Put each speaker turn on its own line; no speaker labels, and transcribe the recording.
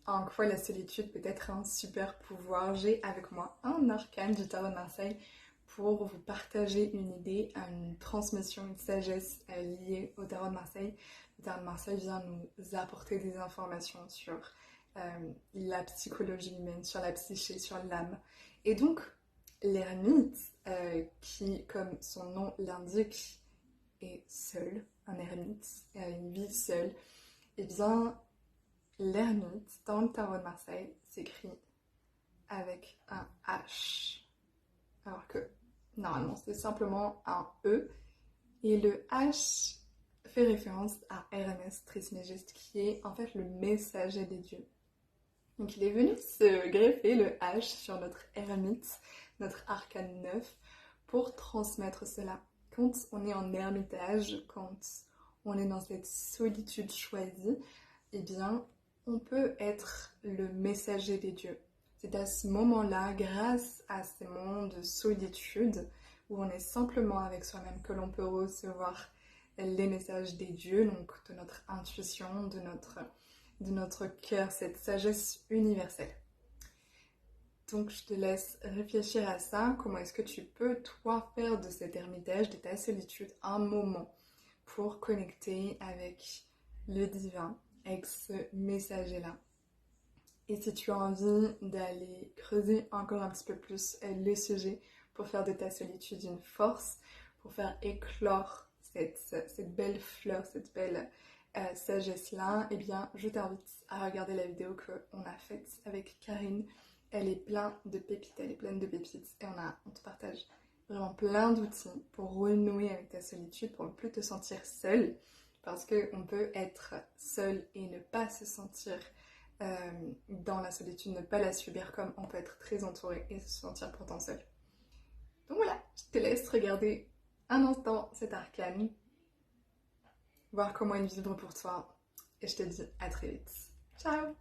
en quoi la solitude peut être un super pouvoir. J'ai avec moi un arcane du tarot de Marseille pour vous partager une idée, une transmission, une sagesse liée au tarot de Marseille. Le tarot de Marseille vient nous apporter des informations sur la psychologie humaine, sur la psyché, sur l'âme. Et donc, l'ermite, qui, comme son nom l'indique, est seul, un ermite, il vit seul, et bien, l'ermite, dans le tarot de Marseille, s'écrit avec un H. Alors que, normalement, c'est simplement un E. Et le H fait référence à Hermès Trismégiste, qui est en fait le messager des dieux. Donc il est venu se greffer le H sur notre ermite, notre arcane 9, pour transmettre cela. Quand on est en ermitage, quand on est dans cette solitude choisie, eh bien, on peut être le messager des dieux. C'est à ce moment-là, grâce à ces moments de solitude, où on est simplement avec soi-même, que l'on peut recevoir les messages des dieux, donc de notre intuition, de notre cœur, cette sagesse universelle. Donc je te laisse réfléchir à ça, comment est-ce que tu peux, toi, faire de cet ermitage, de ta solitude, un moment pour connecter avec le divin, avec ce messager-là. Et si tu as envie d'aller creuser encore un petit peu plus le sujet pour faire de ta solitude une force, pour faire éclore cette belle fleur, cette belle sagesse-là, eh bien, je t'invite à regarder la vidéo qu'on a faite avec Karine. Elle est pleine de pépites, elle est pleine de pépites et on te partage vraiment plein d'outils pour renouer avec ta solitude, pour ne plus te sentir seule, parce qu'on peut être seul et ne pas se sentir dans la solitude, ne pas la subir, comme on peut être très entouré et se sentir pourtant seul. Donc voilà, je te laisse regarder un instant cet arcane, voir comment il vibre pour toi, et je te dis à très vite. Ciao!